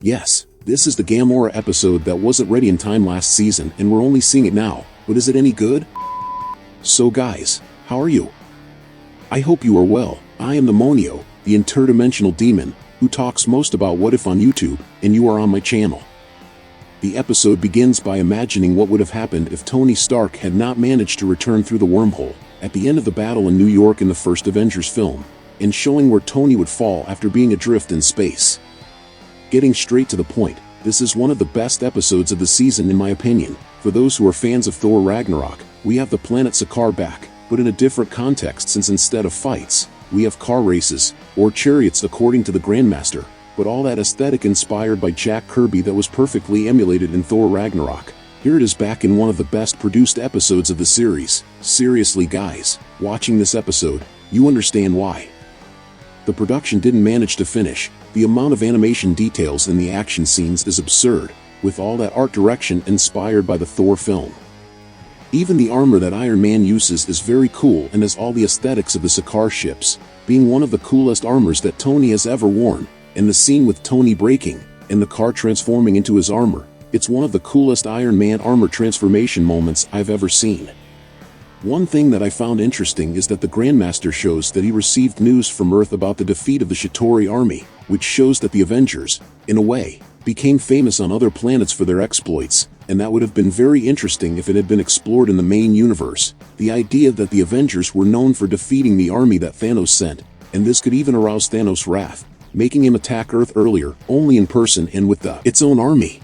Yes, this is the Gamora episode that wasn't ready in time last season and we're only seeing it now, but is it any good? So guys, how are you? I hope you are well. I am the Monio, the interdimensional demon, who talks most about what if on YouTube, and you are on my channel. The episode begins by imagining what would have happened if Tony Stark had not managed to return through the wormhole at the end of the battle in New York in the first Avengers film, and showing where Tony would fall after being adrift in space. Getting straight to the point, this is one of the best episodes of the season in my opinion. For those who are fans of Thor Ragnarok, we have the planet Sakaar back, but in a different context since instead of fights, we have car races, or chariots according to the Grandmaster, but all that aesthetic inspired by Jack Kirby that was perfectly emulated in Thor Ragnarok. Here it is back in one of the best produced episodes of the series. Seriously guys, watching this episode, you understand why. The production didn't manage to finish. The amount of animation details in the action scenes is absurd, with all that art direction inspired by the Thor film. Even the armor that Iron Man uses is very cool and has all the aesthetics of the Sakaar ships, being one of the coolest armors that Tony has ever worn, and the scene with Tony breaking, and the car transforming into his armor, it's one of the coolest Iron Man armor transformation moments I've ever seen. One thing that I found interesting is that the Grandmaster shows that he received news from Earth about the defeat of the Chitauri army, which shows that the Avengers, in a way, became famous on other planets for their exploits, and that would have been very interesting if it had been explored in the main universe. The idea that the Avengers were known for defeating the army that Thanos sent, and this could even arouse Thanos' wrath, making him attack Earth earlier, only in person and with its own army.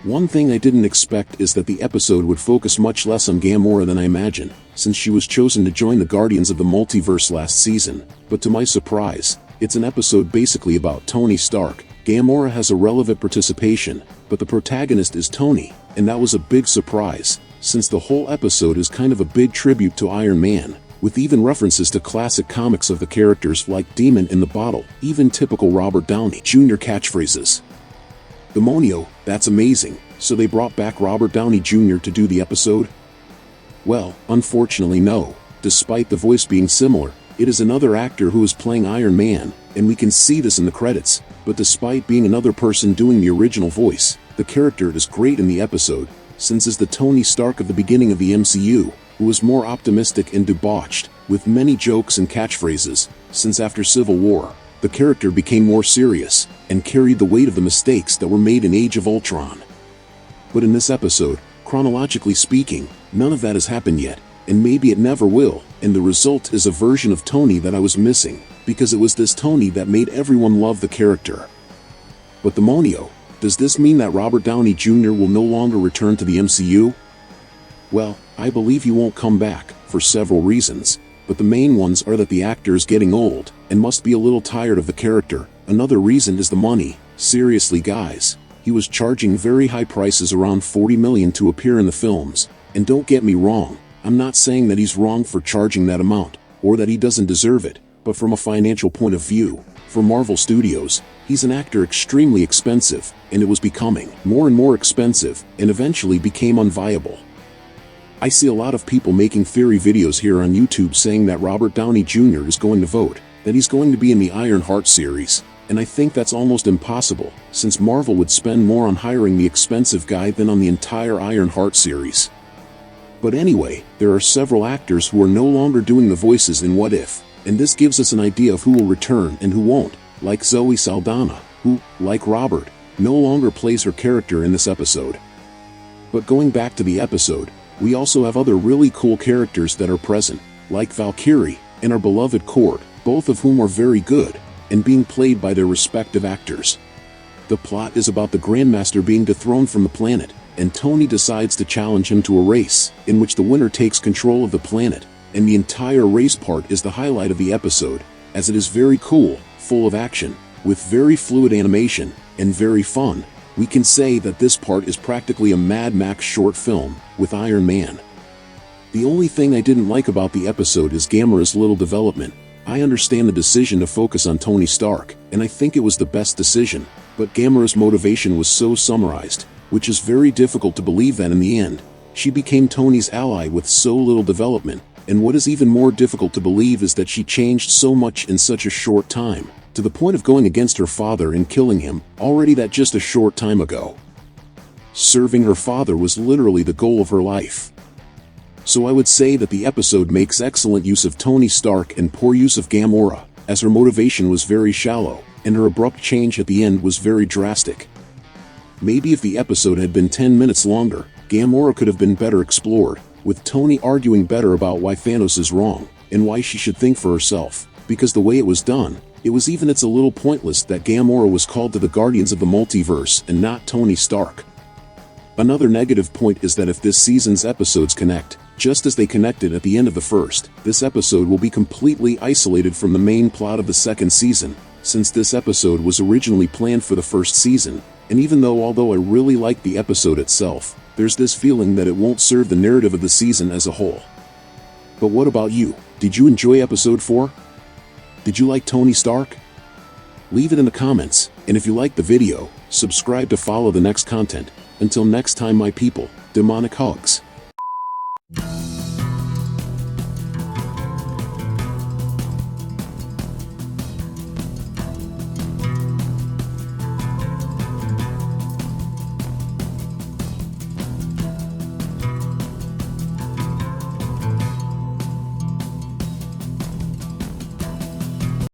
One thing I didn't expect is that the episode would focus much less on Gamora than I imagined, since she was chosen to join the Guardians of the Multiverse last season, but to my surprise, it's an episode basically about Tony Stark. Gamora has a relevant participation, but the protagonist is Tony, and that was a big surprise, since the whole episode is kind of a big tribute to Iron Man, with even references to classic comics of the characters like Demon in the Bottle, even typical Robert Downey Jr. catchphrases. Demonio, that's amazing, so they brought back Robert Downey Jr. to do the episode? Well, unfortunately no. Despite the voice being similar, it is another actor who is playing Iron Man, and we can see this in the credits, but despite being another person doing the original voice, the character is great in the episode, since is the Tony Stark of the beginning of the MCU, who was more optimistic and debauched, with many jokes and catchphrases, since after Civil War, the character became more serious, and carried the weight of the mistakes that were made in Age of Ultron. But in this episode, chronologically speaking, none of that has happened yet, and maybe it never will, and the result is a version of Tony that I was missing, because it was this Tony that made everyone love the character. But Demonio, does this mean that Robert Downey Jr. will no longer return to the MCU? Well, I believe he won't come back, for several reasons, but the main ones are that the actor is getting old, and must be a little tired of the character. Another reason is the money. Seriously guys, he was charging very high prices, around $40 million to appear in the films, and don't get me wrong, I'm not saying that he's wrong for charging that amount, or that he doesn't deserve it, but from a financial point of view, for Marvel Studios, he's an actor extremely expensive, and it was becoming more and more expensive, and eventually became unviable. I see a lot of people making theory videos here on YouTube saying that Robert Downey Jr. is going to vote, that he's going to be in the Iron Heart series, and I think that's almost impossible, since Marvel would spend more on hiring the expensive guy than on the entire Iron Heart series. But anyway, there are several actors who are no longer doing the voices in What If, and this gives us an idea of who will return and who won't, like Zoe Saldana, who, like Robert, no longer plays her character in this episode. But going back to the episode, we also have other really cool characters that are present, like Valkyrie and our beloved Cord, both of whom are very good, and being played by their respective actors. The plot is about the Grandmaster being dethroned from the planet, and Tony decides to challenge him to a race, in which the winner takes control of the planet, and the entire race part is the highlight of the episode, as it is very cool, full of action, with very fluid animation, and very fun. We can say that this part is practically a Mad Max short film, with Iron Man. The only thing I didn't like about the episode is Gamora's little development. I understand the decision to focus on Tony Stark, and I think it was the best decision, but Gamora's motivation was so summarized, which is very difficult to believe that in the end, she became Tony's ally with so little development, and what is even more difficult to believe is that she changed so much in such a short time. to the point of going against her father and killing him, already that just a short time ago. Serving her father was literally the goal of her life. So I would say that the episode makes excellent use of Tony Stark and poor use of Gamora, as her motivation was very shallow, and her abrupt change at the end was very drastic. Maybe if the episode had been 10 minutes longer, Gamora could have been better explored, with Tony arguing better about why Thanos is wrong, and why she should think for herself, because the way it was done, it's a little pointless that Gamora was called to the Guardians of the Multiverse and not Tony Stark. Another negative point is that if this season's episodes connect, just as they connected at the end of the first, this episode will be completely isolated from the main plot of the second season, since this episode was originally planned for the first season, and even although I really liked the episode itself, there's this feeling that it won't serve the narrative of the season as a whole. But what about you? Did you enjoy episode 4? Did you like Tony Stark? Leave it in the comments, and if you liked the video, subscribe to follow the next content. Until next time my people, demonic hugs.